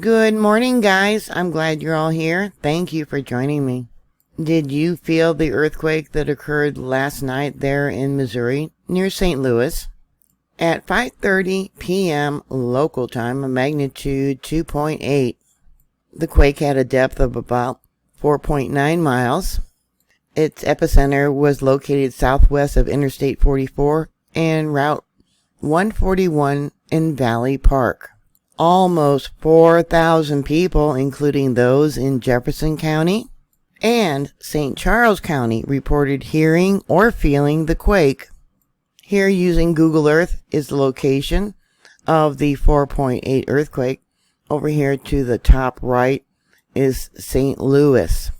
Good morning, guys. I'm glad you're all here. Thank you for joining me. Did you feel the earthquake that occurred last night there in Missouri near St. Louis? At 5:30 p.m. local time, a magnitude 2.8. The quake had a depth of about 4.9 miles. Its epicenter was located southwest of Interstate 44 and Route 141 in Valley Park. Almost 4,000 people, including those in Jefferson County and St. Charles County, reported hearing or feeling the quake. Here, using Google Earth, is the location of the 4.8 earthquake. Over here to the top right is St. Louis.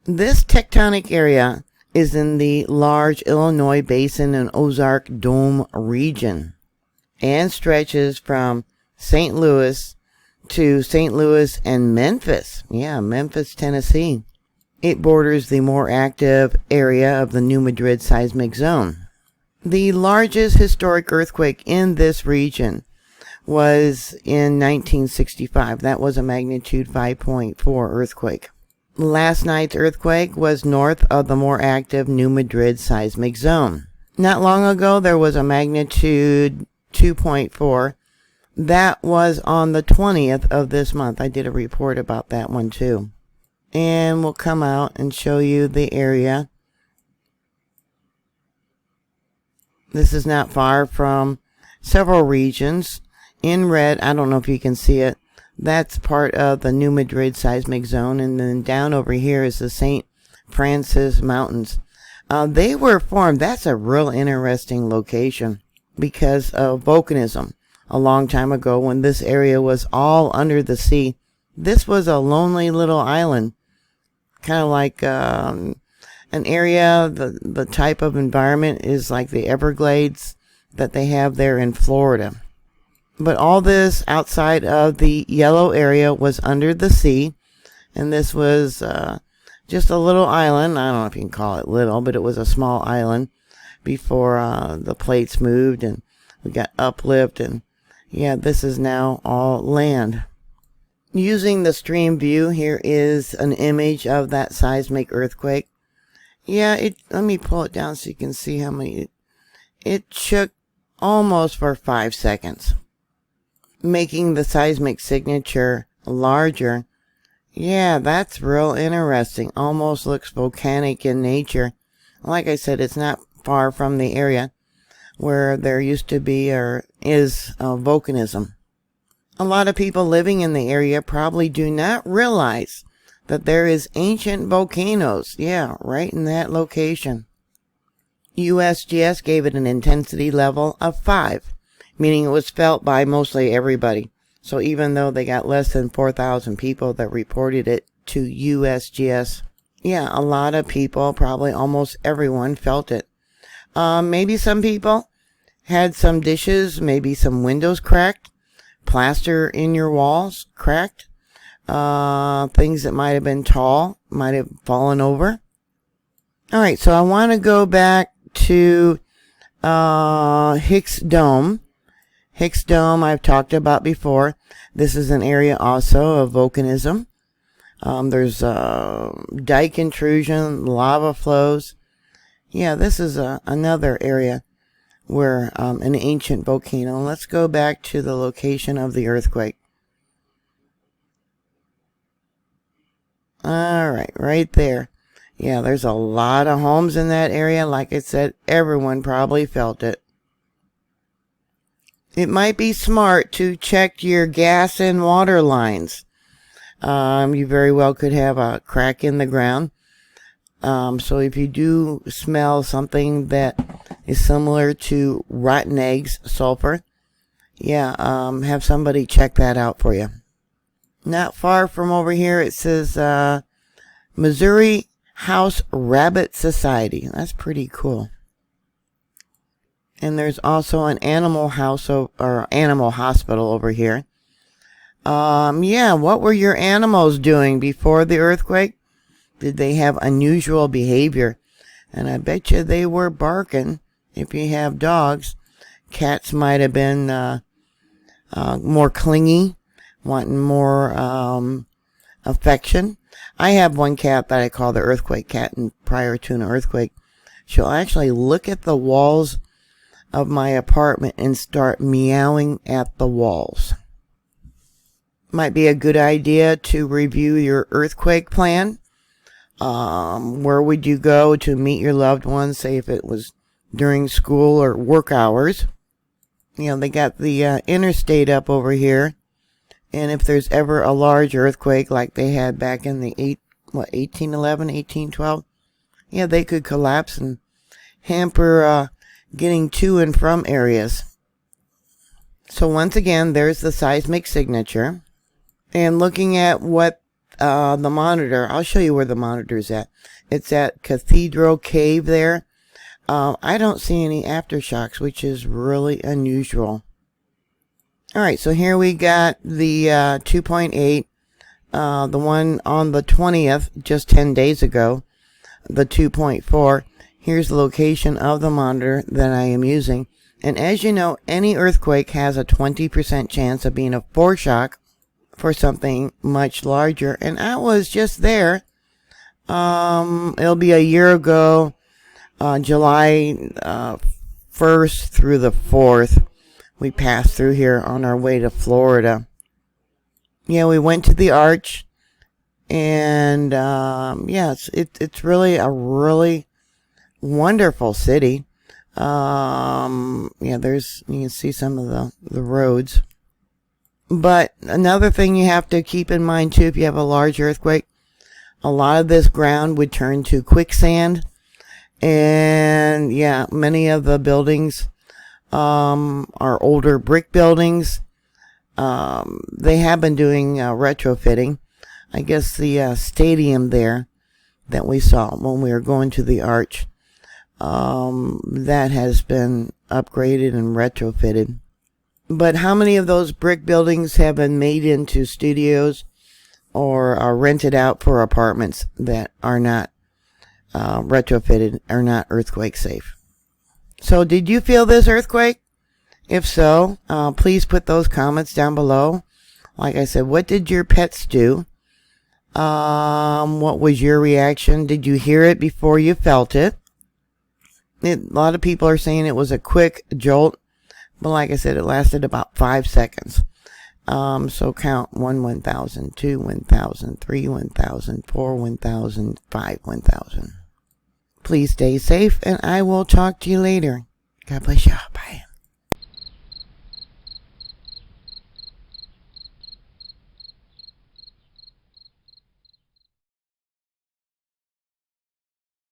This tectonic area is in the large Illinois Basin and Ozark Dome region and stretches from St. Louis to St. Louis and Memphis. Yeah, Memphis, Tennessee. It borders the more active area of the New Madrid seismic zone. The largest historic earthquake in this region was in 1965. That was a magnitude 5.4 earthquake. Last night's earthquake was north of the more active New Madrid seismic zone. Not long ago, there was a magnitude 2.4. That was on the 20th of this month. I did a report about that one too. And we'll come out and show you the area. This is not far from several regions. In red, I don't know if you can see it, that's part of the New Madrid seismic zone. And then down over here is the St. Francis Mountains. They were formed, that's a real interesting location, because of volcanism. A long time ago, when this area was all under the sea, this was a lonely little island, kind of like an area. The type of environment is like the Everglades that they have there in Florida. But all this outside of the yellow area was under the sea, and this was just a little island. I don't know if you can call it little, but it was a small island before the plates moved and we got uplift, and yeah, this is now all land. Using the stream view, here is an image of that seismic earthquake. Yeah, let me pull it down so you can see how many. It shook almost for 5 seconds, making the seismic signature larger. Yeah, that's real interesting. Almost looks volcanic in nature. Like I said, it's not far from the area where there used to be or is volcanism. A lot of people living in the area probably do not realize that there is ancient volcanoes. Yeah, right in that location. USGS gave it an intensity level of 5, meaning it was felt by mostly everybody. So even though they got less than 4,000 people that reported it to USGS, yeah, a lot of people, probably almost everyone, felt it. Maybe some people had some dishes, maybe some windows cracked, plaster in your walls cracked, things that might have been tall might have fallen over. All right, so I want to go back to Hicks Dome. Hicks Dome I've talked about before. This is an area also of volcanism. There's dike intrusion, lava flows. Yeah, this is another area where an ancient volcano. Let's go back to the location of the earthquake. All right, right there. Yeah, there's a lot of homes in that area. Like I said, everyone probably felt it. It might be smart to check your gas and water lines. You very well could have a crack in the ground. So if you do smell something that is similar to rotten eggs, sulfur, yeah, have somebody check that out for you. Not far from over here, it says Missouri House Rabbit Society. That's pretty cool. And there's also an animal house or animal hospital over here. Yeah, what were your animals doing before the earthquake? Did they have unusual behavior? And I bet you they were barking. If you have dogs, cats might have been more clingy, wanting more affection. I have one cat that I call the earthquake cat, and prior to an earthquake, she'll actually look at the walls of my apartment and start meowing at the walls. Might be a good idea to review your earthquake plan. Where would you go to meet your loved ones, say if it was during school or work hours? They got the interstate up over here. And if there's ever a large earthquake like they had back in the 1811, 1812, they could collapse and hamper getting to and from areas. So once again, there's the seismic signature. And looking at what the monitor, I'll show you where the monitor's at. It's at Cathedral Cave there. I don't see any aftershocks, which is really unusual. Alright, so here we got the 2.8, the one on the 20th, just 10 days ago, the 2.4. Here's the location of the monitor that I am using. And as you know, any earthquake has a 20% chance of being a foreshock for something much larger. And I was just there. It'll be a year ago, July 1st through the 4th. We passed through here on our way to Florida. We went to the Arch. And it's really a really wonderful city. There's, you can see some of the roads. But another thing you have to keep in mind too, if you have a large earthquake, a lot of this ground would turn to quicksand. And many of the buildings are older brick buildings. They have been doing retrofitting. I guess the stadium there that we saw when we were going to the Arch, that has been upgraded and retrofitted. But how many of those brick buildings have been made into studios or are rented out for apartments that are not retrofitted, are not earthquake safe? So did you feel this earthquake? If so, please put those comments down below. Like I said, what did your pets do? What was your reaction? Did you hear it before you felt it? A lot of people are saying it was a quick jolt, but like I said, it lasted about 5 seconds. So count 1, 1,000, 2, 1,000, 3, 1,000, 4, 1,000, 5, 1,000. Please stay safe, and I will talk to you later. God bless you.